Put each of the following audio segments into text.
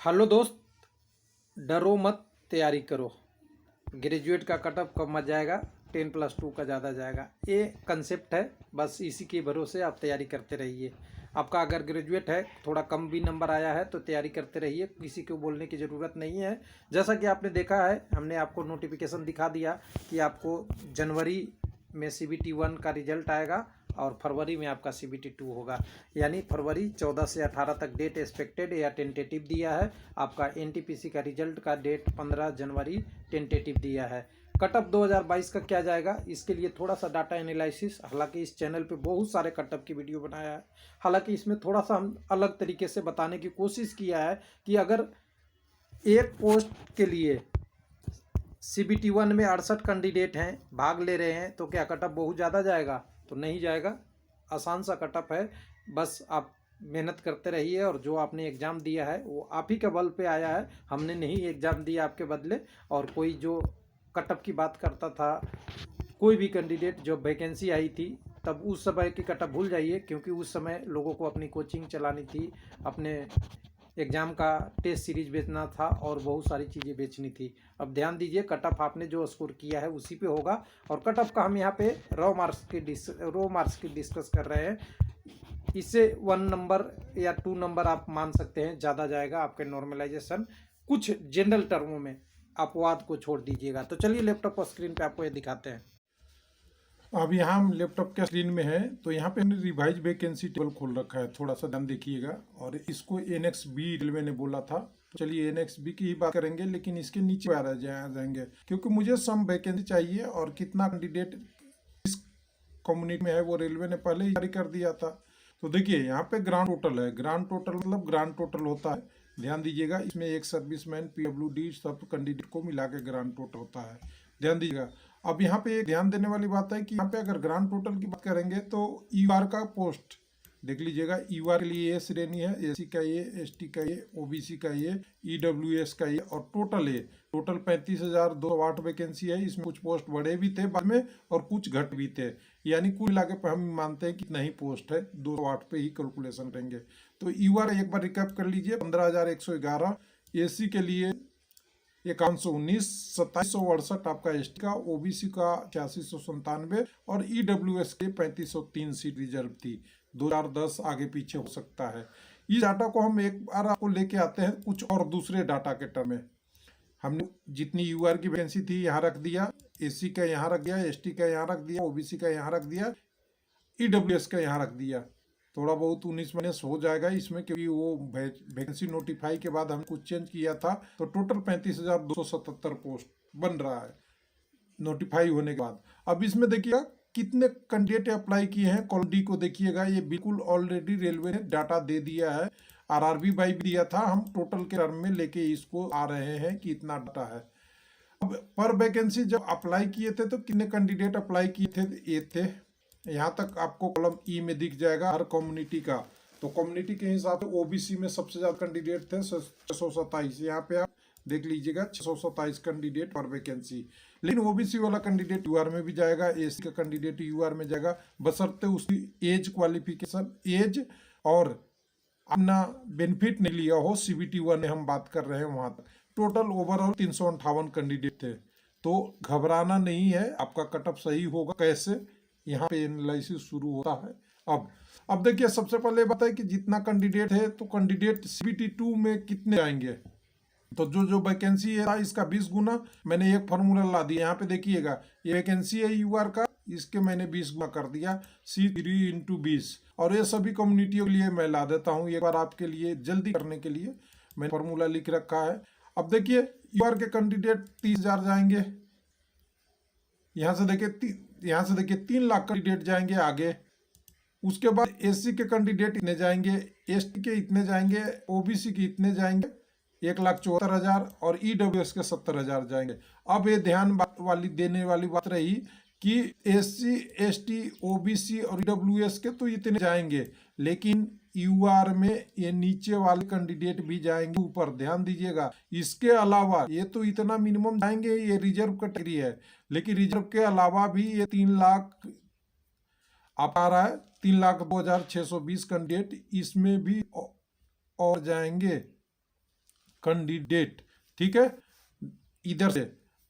Hello दोस्त, डरो मत, तैयारी करो। ग्रेजुएट का कटअप कम मत जाएगा, 10+2 का ज़्यादा जाएगा। ये कंसेप्ट है, बस इसी के भरोसे आप तैयारी करते रहिए। आपका अगर ग्रेजुएट है, थोड़ा कम भी नंबर आया है तो तैयारी करते रहिए, किसी को बोलने की ज़रूरत नहीं है। जैसा कि आपने देखा है, हमने आपको नोटिफिकेशन दिखा दिया कि आपको जनवरी में CBT 1 का रिजल्ट आएगा और फरवरी में आपका CBT 2 होगा। यानी फरवरी 14 से 18 तक डेट एक्सपेक्टेड या टेंटेटिव दिया है। आपका NTPC का रिजल्ट का डेट 15 जनवरी टेंटेटिव दिया है। कटअप 2022 का क्या जाएगा, इसके लिए थोड़ा सा डाटा एनालिसिस, हालांकि इस चैनल पे बहुत सारे कटअप की वीडियो बनाया है। हालांकि इसमें थोड़ा सा हम अलग तरीके से बताने की कोशिश किया है कि अगर एक पोस्ट के लिए CBT 1 में 68 कैंडिडेट हैं, भाग ले रहे हैं, तो क्या कटअप बहुत ज़्यादा जाएगा? तो नहीं जाएगा। आसान सा कटअप है, बस आप मेहनत करते रहिए। और जो आपने एग्ज़ाम दिया है वो आप ही के बल पे आया है, हमने नहीं एग्ज़ाम दिया आपके बदले। और कोई जो कटअप की बात करता था, कोई भी कैंडिडेट, जो वैकेंसी आई थी तब उस समय की कटअप भूल जाइए, क्योंकि उस समय लोगों को अपनी कोचिंग चलानी थी, अपने एग्ज़ाम का टेस्ट सीरीज बेचना था और बहुत सारी चीज़ें बेचनी थी। अब ध्यान दीजिए, कटअप आपने जो स्कोर किया है उसी पे होगा। और कटअप का हम यहाँ पे रो मार्क्स की डिस्कस कर रहे हैं। इससे 1 नंबर या 2 नंबर आप मान सकते हैं, ज़्यादा जाएगा आपके नॉर्मलाइजेशन। कुछ जनरल टर्मों में अपवाद को छोड़ दीजिएगा। तो चलिए लैपटॉप स्क्रीन पे आपको ये दिखाते हैं। अब यहाँ हम लैपटॉप के स्क्रीन में है, तो यहाँ पे हमने रिवाइज वैकेंसी टेबल खोल रखा है, थोड़ा सा ध्यान देखिएगा। और इसको NXB रेलवे ने बोला था, तो चलिए NXB की ही बात करेंगे, लेकिन इसके नीचे आ जाएंगे, क्योंकि मुझे सम वैकेंसी चाहिए और कितना कैंडिडेट इस कम्युनिटी में है वो रेलवे ने पहले ही जारी कर दिया था। तो देखिए यहाँ पे ग्रांड टोटल है, ग्रांड टोटल मतलब ग्रांड टोटल होता है, ध्यान दीजिएगा। इसमें एक सर्विसमैन, PWD सब कैंडिडेट को मिला के ग्रांड टोटल होता है, ध्यान दीजिएगा। अब यहाँ पे एक ध्यान देने वाली बात है कि यहाँ पे अगर ग्रांड टोटल की बात करेंगे तो ER का पोस्ट देख लीजिएगा। ER के लिए ये श्रेणी है, SC का ये, ST का ये, OBC का ये, EWS का ये, और टोटल 35,208 वैकेंसी है। इसमें कुछ पोस्ट बढ़े भी थे बाद में और कुछ घट भी थे, यानी कुल मिला के हम मानते हैं कि इतना ही पोस्ट है, 208 पे ही कैलकुलेशन करेंगे। तो ER एक बार रिकैप कर लीजिए, 15,111। SC के लिए 5119, 2768 आपका ST का, OBC का 8697 और EWS के 3503 सीट रिजर्व थी। 2010 आगे पीछे हो सकता है। इस डाटा को हम एक बार आपको लेके आते हैं कुछ और दूसरे डाटा के टर्म में। हमने जितनी UR की वैकेंसी थी यहाँ रख दिया, SC का यहाँ रख दिया, ST का यहाँ रख दिया, OBC का यहाँ रख दिया, EWS का यहाँ रख दिया। थोड़ा बहुत 19 हो जाएगा इसमें, क्योंकि वो वैकेंसी नोटिफाई के बाद हम कुछ चेंज किया था। तो टोटल 35,277 पोस्ट बन रहा है नोटिफाई होने के बाद। अब इसमें देखिएगा कितने कैंडिडेट अप्लाई किए हैं। कॉलम डी को देखिएगा, ये बिल्कुल ऑलरेडी रेलवे ने डाटा दे दिया है। RRB बाई भी दिया था, हम टोटल के टर्म में लेके इसको आ रहे हैं कि इतना डाटा है। अब पर वैकेंसी जब अप्लाई किए थे तो कितने कैंडिडेट अप्लाई किए थे, ये थे। यहाँ तक आपको कॉलम ई में दिख जाएगा हर कम्युनिटी का। तो कम्युनिटी के हिसाब से OBC में सबसे ज्यादा कैंडिडेट थे 627। यहाँ पे आप देख लीजिएगा 627 कैंडिडेट पर वैकेंसी। लेकिन OBC वाला कैंडिडेट UR में भी जाएगा, SC का कैंडिडेट UR में जाएगा, बशर्ते उसकी एज क्वालिफिकेशन, एज और अपना बेनिफिट नहीं लिया हो। CBT 1 में हम बात कर रहे हैं वहां तक। टोटल ओवरऑल 358 कैंडिडेट थे। तो घबराना नहीं है, आपका कटअप सही होगा। कैसे, यहाँ पे एनालिसिस शुरू होता है। अब देखिए, सबसे पहले बात है कि जितना कैंडिडेट है तो कैंडिडेट CBT 2 में कितने आएंगे। तो जो वैकेंसी है इसका 20 गुना मैंने एक फार्मूला ला दिया। यहाँ पे देखिएगा, ये वैकेंसी है UR का, इसके मैंने 20 गुना कर दिया, C3 × 20। और ये सभी कम्युनिटियों के लिए मैं ला देता हूँ एक बार आपके लिए, जल्दी करने के लिए मैंने फार्मूला लिख रखा है। अब देखिए UR के कैंडिडेट 30,000 जाएंगे। यहाँ से देखिए 3 लाख कैंडिडेट जाएंगे आगे। उसके बाद SC के कैंडिडेट इतने जाएंगे, ST के इतने जाएंगे, OBC के इतने जाएंगे, 1,74,000, और EWS के 70,000 जाएंगे। अब ये ध्यान देने वाली बात रही कि SC, ST, OBC और EWS के तो इतने जाएंगे, लेकिन UR में ये नीचे वाले कैंडिडेट भी जाएंगे ऊपर, ध्यान दीजिएगा। इसके अलावा ये तो इतना मिनिमम जाएंगे, ये रिजर्व कैटेगरी है, लेकिन रिजर्व के अलावा भी ये 3 लाख आप आ रहा है, 3,02,620 कैंडिडेट इसमें भी और जाएंगे। कैंडिडेट, ठीक है, इधर से।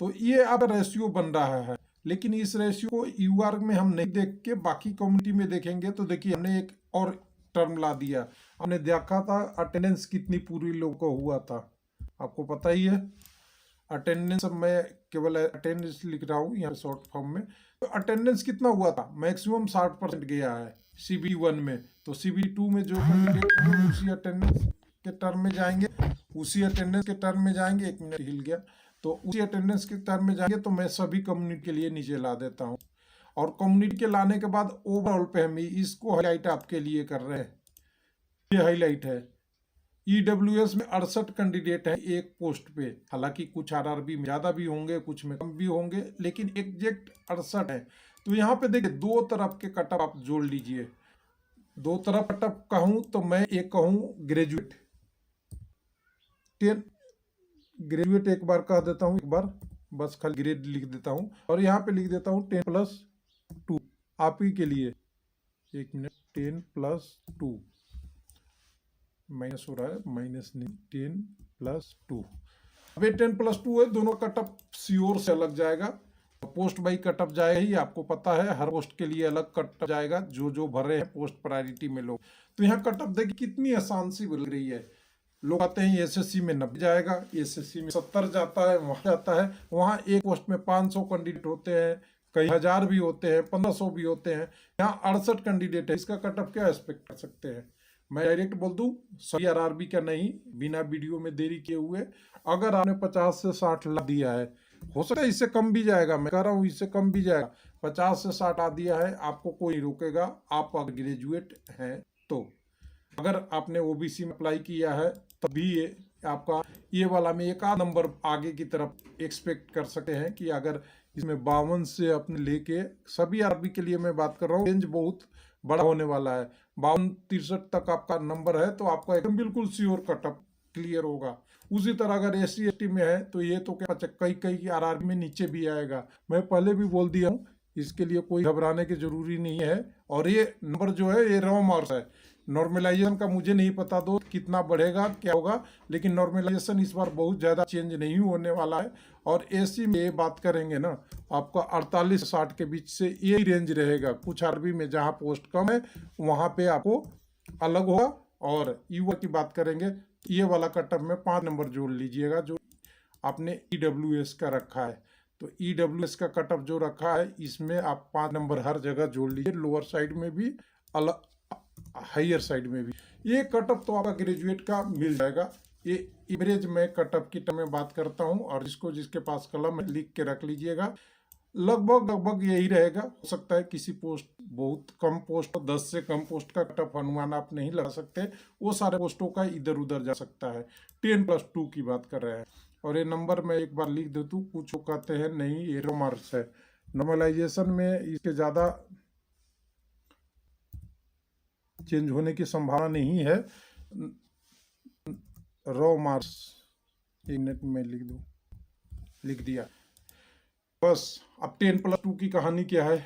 तो ये अब रेशियो बन रहा है, लेकिन इस रेशियो को यूआर में हम नहीं देख के बाकी कम्युनिटी में देखेंगे। तो देखिए हमने एक और टर्म ला दिया, हमने देखा था अटेंडेंस कितनी पूरी लोगों को हुआ था, आपको पता ही है। अटेंडेंस मैं केवल अटेंडेंस लिख रहा हूँ यहाँ शॉर्ट फॉर्म में। तो अटेंडेंस कितना हुआ था, मैक्सिमम 60% गया है CB1 में। तो CB2 में जो कैंडिडेट होंगे उसी अटेंडेंस के टर्म में जाएंगे, उसी अटेंडेंस के टर्म में जाएंगे। 1 मिनट हिल गया। तो उसी अटेंडेंस के टर्म में जाएंगे। तो मैं सभी कम्युनिटी के लिए नीचे ला देता हूँ, और कम्युनिटी के लाने के बाद ओवरऑल पे हम इसको हाईलाइट आपके लिए कर रहे हैं। ये हाईलाइट है। EWS में 68 कैंडिडेट हैं एक पोस्ट पे। हालांकि कुछ RRB में ज़्यादा भी होंगे, कुछ में कम भी होंगे, लेकिन एग्जैक्ट 68 है। तो यहाँ पे देखिए दो तरफ के कटअप आप जोड़ लीजिए। दो तरफ कटअप कहूँ तो मैं एक कहूँ ग्रेजुएट 10 ग्रेजुएट एक बार कह देता हूँ, एक बार बस खाली ग्रेड लिख देता हूँ, और यहाँ पे लिख देता हूँ 10+2 आप ही के लिए। 1 मिनट, 10+2 माइनस हो रहा है, माइनस नहीं, 10+2। अब ये 10+2 है, दोनों कटअप श्योर से अलग जाएगा। पोस्ट बाई कटअप जाएगा ही, आपको पता है हर पोस्ट के लिए अलग कटअप जाएगा, जो जो भरे हैं पोस्ट प्रायोरिटी में लोग। तो यहाँ कटअप देखिए कितनी आसान सी बन रही है। लोग आते हैं SSC में 90 जाएगा, SSC में 70 जाता है, वहाँ जाता है। वहाँ एक पोस्ट में 500 कैंडिडेट होते हैं, कई हजार भी होते हैं, 1500 भी होते हैं। यहाँ 68 कैंडिडेट है, इसका कटअप क्या एक्सपेक्ट कर सकते हैं। मैं डायरेक्ट बोल दूं, सभी RRB का नहीं, बिना वीडियो में देरी किए हुए। अगर आपने 50 से 60 ला दिया है, हो सकता है इससे कम भी जाएगा, मैं कह रहा हूँ इससे कम भी जाएगा। 50 से 60 आ दिया है, आपको कोई नहीं रोकेगा, आप अगर ग्रेजुएट हैं तो। अगर आपने OBC में अप्लाई किया है तभी ये आपका ये वाला में एक आध नंबर आगे की तरफ एक्सपेक्ट कर सकते हैं कि अगर इसमें 52 से अपने लेके सभी RRB के लिए मैं बात कर रहा हूँ, रेंज बहुत बड़ा होने वाला है। 52-63 तक आपका नंबर है तो आपका एकदम बिल्कुल श्योर कटअप क्लियर होगा। उसी तरह अगर SC ST में है तो ये तो क्या कई कई RRB में नीचे भी आएगा। मैं पहले भी बोल दिया हूँ, इसके लिए कोई घबराने की जरूरी नहीं है। और ये नंबर जो है ये रॉ मार्क्स है, नॉर्मलाइजेशन का मुझे नहीं पता दो कितना बढ़ेगा क्या होगा, लेकिन नॉर्मलाइजेशन इस बार बहुत ज़्यादा चेंज नहीं होने वाला है। और SC में ये बात करेंगे ना, आपका 48 से 60 के बीच से ये रेंज रहेगा। कुछ RRB में जहाँ पोस्ट कम है वहाँ पे आपको अलग होगा। और युवा की बात करेंगे, ये वाला कटअप में 5 नंबर जोड़ लीजिएगा जो आपने EWS का रखा है। तो EWS का कटअप जो रखा है इसमें आप 5 नंबर हर जगह जोड़ लीजिए, लोअर साइड में भी अलग, हाइयर साइड में भी। ये कटअप तो आपका ग्रेजुएट का मिल जाएगा। ये एवरेज में कटअप की टर्म में बात करता हूँ, और जिसको जिसके पास कलम है लिख के रख लीजिएगा। लगभग यही रहेगा। हो सकता है किसी पोस्ट बहुत कम पोस्ट, 10 से कम पोस्ट का कटअप अनुमान आप नहीं लगा सकते, वो सारे पोस्टों का इधर उधर जा सकता है। 10+2 की बात कर रहे हैं। और ये नंबर मैं एक बार लिख देता हूँ, कुछ कहते हैं नहीं ये रो मार्क्स है, नॉर्मलाइजेशन में इसके ज़्यादा चेंज होने की संभावना नहीं है। रॉ मार्क्स यूनिट में लिख दिया बस। अब 10+2 की कहानी क्या है।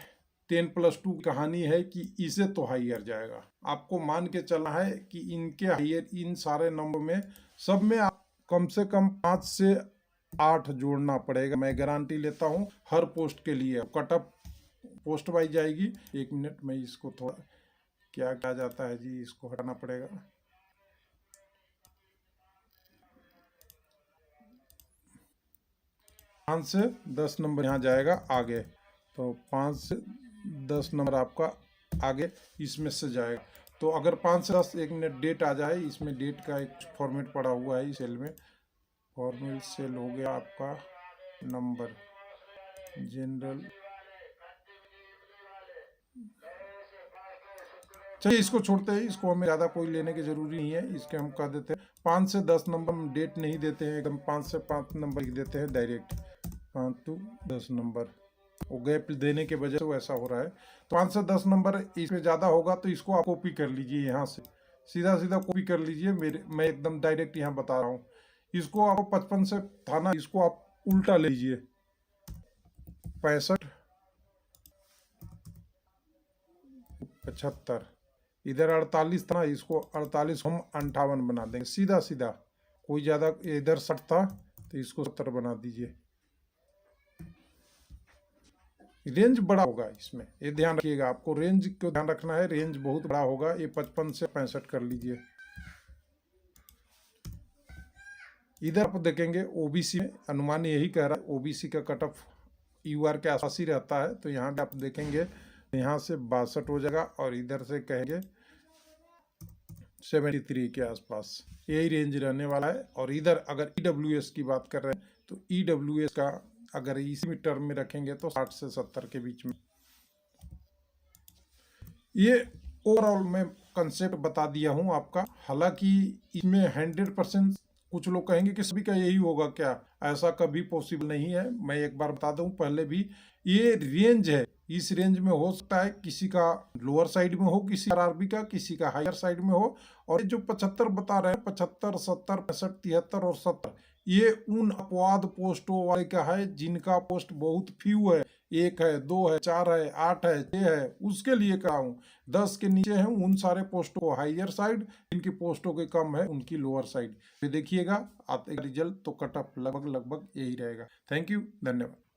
10+2 की कहानी है कि इसे तो हाइयर जाएगा। आपको मान के चलना है कि इनके हाइयर, इन सारे नंबर में सब में आप कम से कम 5 से 8 जोड़ना पड़ेगा। मैं गारंटी लेता हूँ हर पोस्ट के लिए। कटअप पोस्ट वाइज जाएगी। 1 मिनट में इसको थोड़ा क्या कहा जाता है जी, इसको हटाना पड़ेगा। पाँच से 10 नंबर यहाँ जाएगा आगे, तो 5 से 10 नंबर आपका आगे इसमें से जाएगा। तो अगर 5 से 10 1 मिनट डेट आ जाए, इसमें डेट का एक फॉर्मेट पड़ा हुआ है इस सेल में। फॉर्मेट सेल हो गया आपका नंबर जनरल। चलिए इसको छोड़ते हैं, इसको हमें ज़्यादा कोई लेने की ज़रूरी नहीं है। इसके हम कह देते हैं 5 से 10 नंबर, हम डेट नहीं देते हैं, एकदम 5 से 5 नंबर लिख देते हैं डायरेक्ट। 5 to 10 नंबर, वो गैप देने के वजह से वैसा हो रहा है। तो 5 से 10 नंबर इसमें ज़्यादा होगा तो इसको आप कॉपी कर लीजिए, यहाँ से सीधा सीधा कॉपी कर लीजिए। मैं एकदम डायरेक्ट यहाँ बता रहा हूँ। इसको आपको 55 से था ना, इसको आप उल्टा लीजिए, 65 75, इधर 48 था ना, इसको 48 हम 58 बना देंगे। सीधा सीधा कोई ज़्यादा इधर 60 था तो इसको 70 बना दीजिए। रेंज बड़ा होगा इसमें, ये ध्यान रखिएगा, आपको रेंज को ध्यान रखना है, रेंज बहुत बड़ा होगा। ये 55 से 65 कर लीजिए। इधर आप देखेंगे ओबीसी में अनुमान यही कह रहा है, ओबीसी का कट ऑफ यूआर के आसपास ही रहता है। तो यहाँ पे आप देखेंगे यहाँ से 62 हो जाएगा और इधर से कहेंगे 73 के आसपास, यही रेंज रहने वाला है। और इधर अगर ईडब्ल्यूएस की बात कर रहे हैं तो ईडब्ल्यूएस का अगर इसी टर्म में रखेंगे तो 60 से 70 के बीच में। ये ओवरऑल मैं कंसेप्ट बता दिया हूँ आपका। हालांकि इसमें 100% कुछ लोग कहेंगे कि सभी का यही होगा क्या, ऐसा कभी पॉसिबल नहीं है। मैं एक बार बता दूं पहले भी, ये रेंज है, इस रेंज में हो सकता है किसी का लोअर साइड में हो, किसी आरआरबी का किसी का हायर साइड में हो। और जो 75 बता रहे हैं, 75, 70, 65, 73 और 70, ये उन अपवाद पोस्टों वाले का है जिनका पोस्ट बहुत फ्यू है, 1 है, 2 है, 4 है, 8 है, 6 है, उसके लिए कहा हूँ। 10 के नीचे है उन सारे पोस्टों को हायर साइड, जिनकी पोस्टों के कम है उनकी लोअर साइड। तो देखिएगा आप रिजल्ट तो कट ऑफ लगभग यही रहेगा। थैंक यू, धन्यवाद।